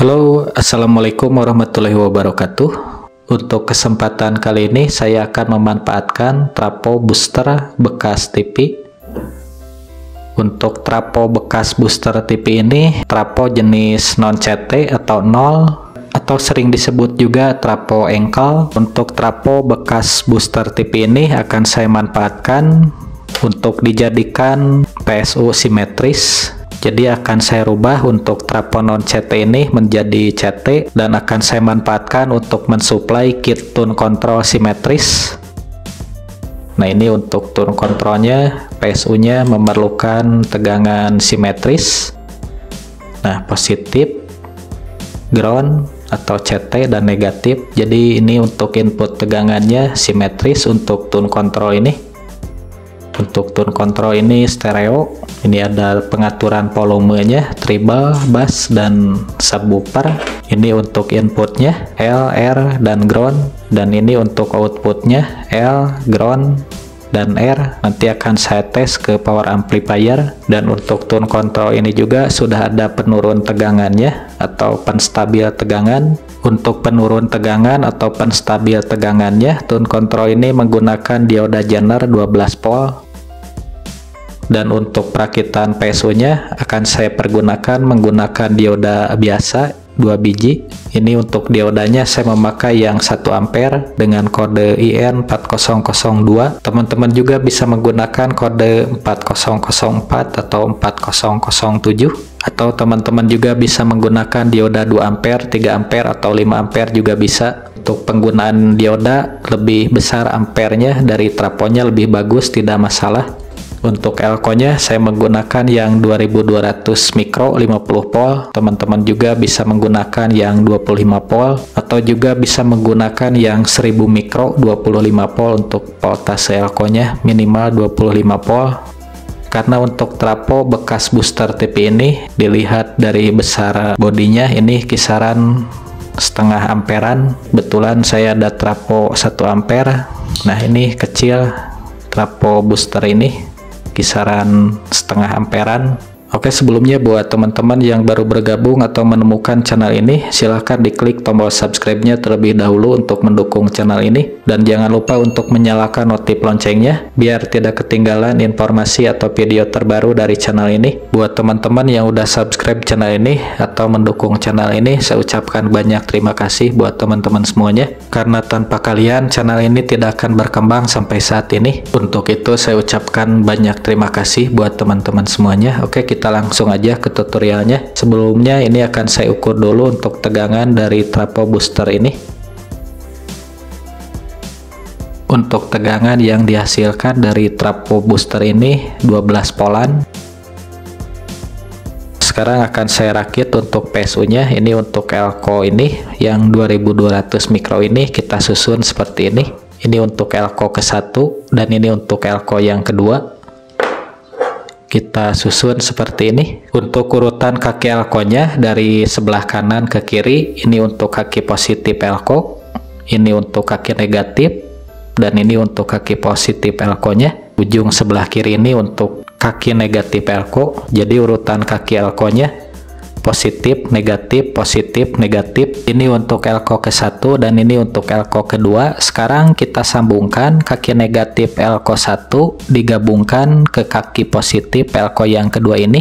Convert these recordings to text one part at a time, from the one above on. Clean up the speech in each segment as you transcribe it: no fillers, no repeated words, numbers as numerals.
Halo, Assalamualaikum warahmatullahi wabarakatuh. Untuk kesempatan kali ini saya akan memanfaatkan trafo booster bekas TV. Untuk trafo bekas booster TV ini trafo jenis non-CT atau 0 atau sering disebut juga trafo engkel. Untuk trafo bekas booster TV ini akan saya manfaatkan untuk dijadikan PSU simetris. Jadi akan saya rubah untuk trafo non CT ini menjadi CT dan akan saya manfaatkan untuk mensuplai kit tune control simetris. Nah, ini untuk tune controlnya, PSU nya memerlukan tegangan simetris. Nah, positif, ground atau CT dan negatif. Jadi ini untuk input tegangannya simetris untuk tune control ini. Untuk tune control ini stereo. Ini ada pengaturan volumenya, treble, bass, dan subwoofer. Ini untuk inputnya L, R, dan ground. Dan ini untuk outputnya L, ground, dan R. Nanti akan saya tes ke power amplifier. Dan untuk tune control ini juga sudah ada penurun tegangannya atau penstabil tegangan. Untuk penurun tegangan atau penstabil tegangannya, tune control ini menggunakan dioda Zener 12 volt. Dan untuk perakitan PSU-nya akan saya pergunakan menggunakan dioda biasa 2 biji. Ini untuk diodanya saya memakai yang 1 ampere dengan kode IN 4002. Teman-teman juga bisa menggunakan kode 4004 atau 4007. Atau teman-teman juga bisa menggunakan dioda 2 ampere, 3 ampere, atau 5 ampere juga bisa. Untuk penggunaan dioda lebih besar ampernya dari trafonya lebih bagus, tidak masalah. Untuk elko-nya saya menggunakan yang 2200 mikro 50 volt. Teman-teman juga bisa menggunakan yang 25 volt atau juga bisa menggunakan yang 1000 mikro 25 volt untuk voltase elko-nya minimal 25 volt. Karena untuk trafo bekas booster TV ini dilihat dari besar bodinya ini kisaran setengah amperan. Betulan saya ada trafo 1 ampere. Nah, ini kecil trafo booster ini kisaran setengah amperan. Oke, sebelumnya buat teman-teman yang baru bergabung atau menemukan channel ini, silahkan diklik tombol subscribe-nya terlebih dahulu untuk mendukung channel ini. Dan jangan lupa untuk menyalakan notif loncengnya, biar tidak ketinggalan informasi atau video terbaru dari channel ini. Buat teman-teman yang udah subscribe channel ini atau mendukung channel ini, saya ucapkan banyak terima kasih buat teman-teman semuanya. Karena tanpa kalian, channel ini tidak akan berkembang sampai saat ini. Untuk itu, saya ucapkan banyak terima kasih buat teman-teman semuanya. Oke, kita langsung aja ke tutorialnya. Sebelumnya ini akan saya ukur dulu untuk tegangan dari trafo booster ini. Untuk tegangan yang dihasilkan dari trafo booster ini 12 volan. Sekarang akan saya rakit untuk PSU nya. Ini untuk elko ini yang 2200 mikro ini kita susun seperti ini. Ini untuk elko ke-1 dan ini untuk elko yang kedua. Kita susun seperti ini. Untuk urutan kaki elko-nya dari sebelah kanan ke kiri, ini untuk kaki positif elko, ini untuk kaki negatif, dan ini untuk kaki positif elko-nya. Ujung sebelah kiri ini untuk kaki negatif elko. Jadi urutan kaki elko-nya positif, negatif, positif, negatif. Ini untuk elko ke-1 dan ini untuk elko kedua. Sekarang kita sambungkan kaki negatif elko 1 digabungkan ke kaki positif elko yang kedua ini.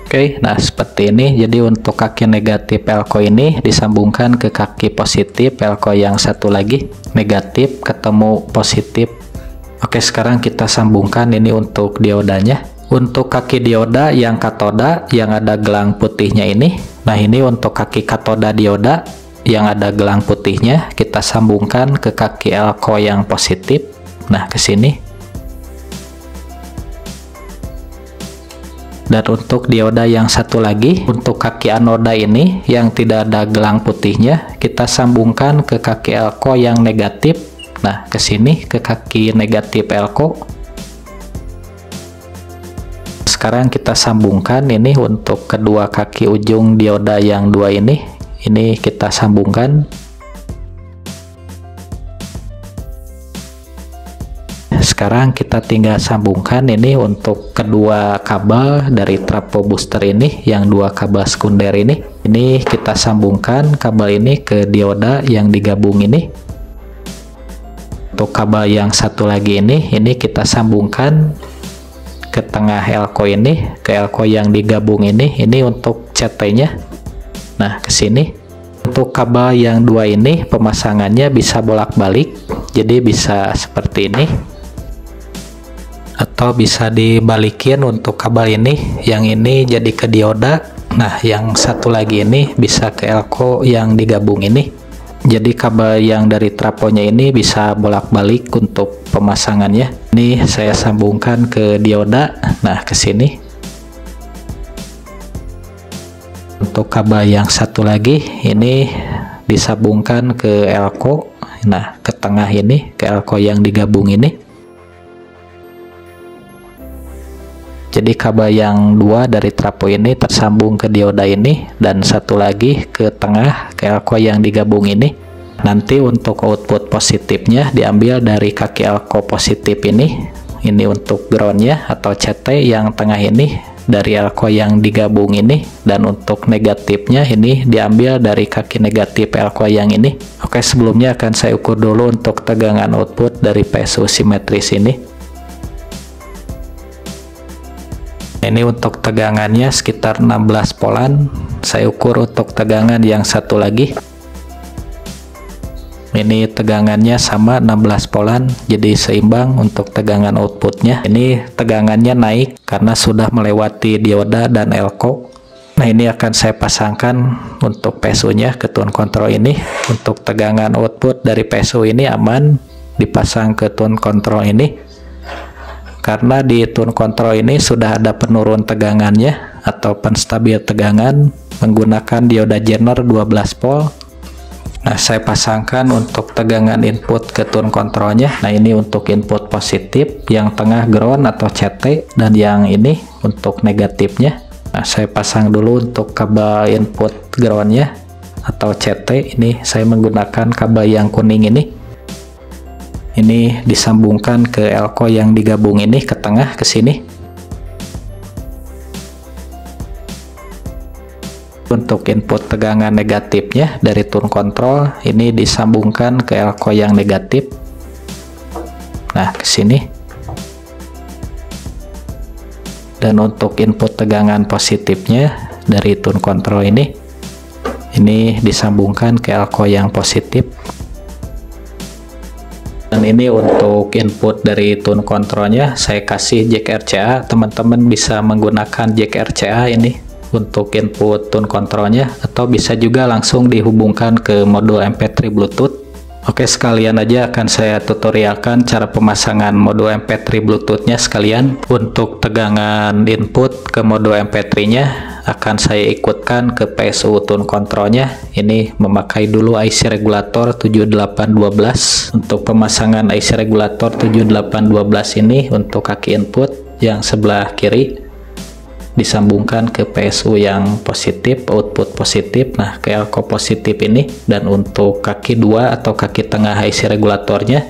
Oke, nah seperti ini. Jadi untuk kaki negatif elko ini disambungkan ke kaki positif elko yang satu lagi. Negatif ketemu positif. Oke, sekarang kita sambungkan ini untuk diodanya. Untuk kaki dioda yang katoda yang ada gelang putihnya ini. Nah, ini untuk kaki katoda dioda yang ada gelang putihnya kita sambungkan ke kaki elko yang positif. Nah, ke sini. Dan untuk dioda yang satu lagi, untuk kaki anoda ini yang tidak ada gelang putihnya, kita sambungkan ke kaki elko yang negatif. Nah, ke sini ke kaki negatif elko. Sekarang kita sambungkan ini untuk kedua kaki ujung dioda yang dua ini kita sambungkan. sekarang kita tinggal sambungkan ini untuk kedua kabel dari trafo booster ini, yang dua kabel sekunder ini. Ini kita sambungkan kabel ini ke dioda yang digabung ini. Untuk kabel yang satu lagi ini kita sambungkan ke tengah elko ini, ke elko yang digabung ini untuk CT-nya. Nah, ke sini. Untuk kabel yang dua ini pemasangannya bisa bolak-balik, jadi bisa seperti ini, atau bisa dibalikin untuk kabel ini, yang ini jadi ke dioda. Nah, yang satu lagi ini bisa ke elko yang digabung ini. Jadi kabel yang dari trafonya ini bisa bolak-balik untuk pemasangannya. Ini saya sambungkan ke dioda. Nah, ke sini. Untuk kabel yang satu lagi ini disambungkan ke elko. Nah, ke tengah ini, ke elko yang digabung ini. Jadi kabel yang dua dari trafo ini tersambung ke dioda ini, dan satu lagi ke tengah ke elko yang digabung ini. Nanti untuk output positifnya diambil dari kaki elko positif ini. Ini untuk groundnya atau CT yang tengah ini dari elko yang digabung ini, dan untuk negatifnya ini diambil dari kaki negatif elko yang ini. Oke, sebelumnya akan saya ukur dulu untuk tegangan output dari PSU simetris ini. Ini untuk tegangannya sekitar 16 volan. Saya ukur untuk tegangan yang satu lagi. Ini tegangannya sama 16 volan, jadi seimbang untuk tegangan outputnya. Ini tegangannya naik karena sudah melewati dioda dan elko. Nah, ini akan saya pasangkan untuk PSU nya ke tune control ini. Untuk tegangan output dari PSU ini aman dipasang ke tune control ini, karena di tune control ini sudah ada penurun tegangannya atau penstabil tegangan menggunakan dioda Zener 12 volt. Nah, saya pasangkan untuk tegangan input ke tune kontrolnya. Nah, ini untuk input positif, yang tengah ground atau CT, dan yang ini untuk negatifnya. Nah, saya pasang dulu untuk kabel input groundnya atau CT. Ini saya menggunakan kabel yang kuning ini. Ini disambungkan ke elko yang digabung ini ke tengah, ke sini. Untuk input tegangan negatifnya dari tune control ini disambungkan ke elko yang negatif. Nah, ke sini. Dan untuk input tegangan positifnya dari tune control ini disambungkan ke elko yang positif. Dan ini untuk input dari tune controlnya saya kasih jack RCA. Teman-teman bisa menggunakan jack RCA ini untuk input tune kontrolnya, atau bisa juga langsung dihubungkan ke modul MP3 Bluetooth. Oke, sekalian aja akan saya tutorialkan cara pemasangan modul MP3 Bluetooth-nya sekalian. Untuk tegangan input ke modul MP3-nya akan saya ikutkan ke PSU tune kontrolnya. Ini memakai dulu IC regulator 7812. Untuk pemasangan IC regulator 7812 ini untuk kaki input yang sebelah kiri disambungkan ke PSU yang positif, output positif. Nah, ke elko positif ini, dan untuk kaki 2 atau kaki tengah IC regulatornya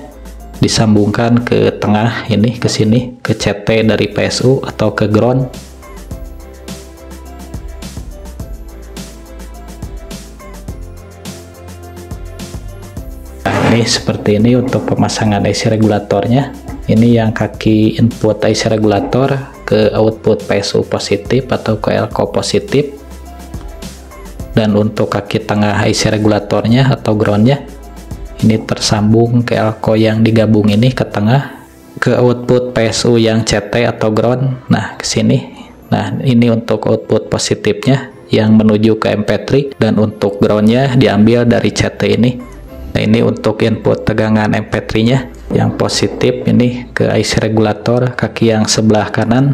disambungkan ke tengah ini, ke sini, ke CT dari PSU atau ke ground. Nah, ini seperti ini untuk pemasangan IC regulatornya. Ini yang kaki input IC regulator ke output PSU positif atau ke elko positif, dan untuk kaki tengah IC regulatornya atau groundnya ini tersambung ke elko yang digabung ini ke tengah, ke output PSU yang CT atau ground. Nah, ke sini. Nah, ini untuk output positifnya yang menuju ke MP3, dan untuk groundnya diambil dari CT ini. Nah, ini untuk input tegangan MP3 nya yang positif ini ke IC regulator kaki yang sebelah kanan.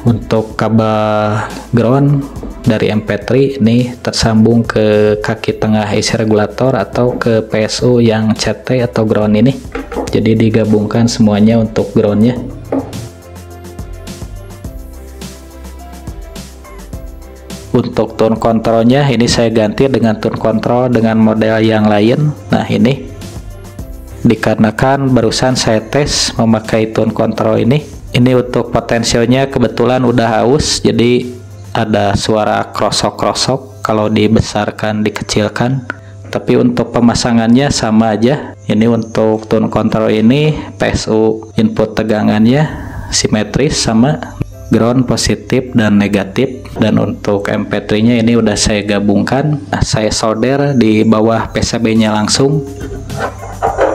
Untuk kabel ground dari MP3 ini tersambung ke kaki tengah IC regulator atau ke PSU yang CT atau ground ini. Jadi digabungkan semuanya untuk groundnya. Untuk tune kontrolnya ini saya ganti dengan tune control dengan model yang lain. Nah, ini dikarenakan barusan saya tes memakai tune control ini. Ini untuk potensionya kebetulan udah aus, jadi ada suara krosok-krosok kalau dibesarkan dikecilkan. Tapi untuk pemasangannya sama aja. Ini untuk tune control ini PSU input tegangannya simetris sama ground positif dan negatif, dan untuk MP3 nya ini udah saya gabungkan. Nah, saya solder di bawah PCB nya langsung.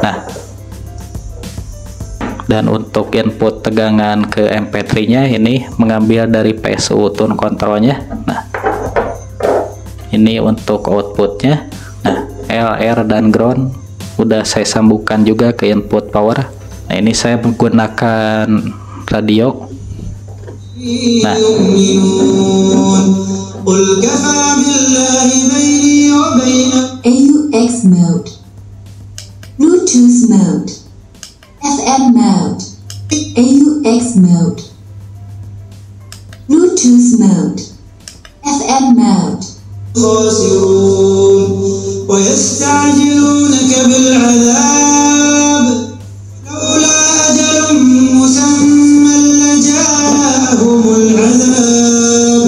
Nah, dan untuk input tegangan ke MP3 nya ini mengambil dari PSU tune controlnya. Nah, ini untuk outputnya. Nah, L, R, dan ground udah saya sambungkan juga ke input power. Nah, ini saya menggunakan radio. Nah, AUX mode, Bluetooth mode, FM mode, AUX mode, Bluetooth mode, FM mode. ويستعجلونك بالعذاب لولا أجل مسمى لجاءهم العذاب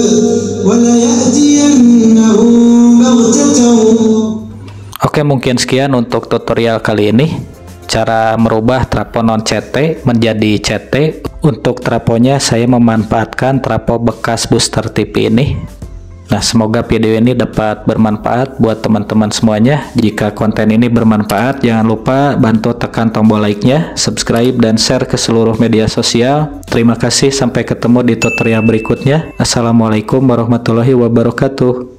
وليأتينهم بغتة. Oke, mungkin sekian untuk tutorial kali ini. Cara merubah trapo non CT menjadi CT. Untuk traponya saya memanfaatkan trapo bekas booster TV ini. Nah, semoga video ini dapat bermanfaat buat teman-teman semuanya. Jika konten ini bermanfaat, jangan lupa bantu tekan tombol like-nya, subscribe, dan share ke seluruh media sosial. Terima kasih, sampai ketemu di tutorial berikutnya. Assalamualaikum warahmatullahi wabarakatuh.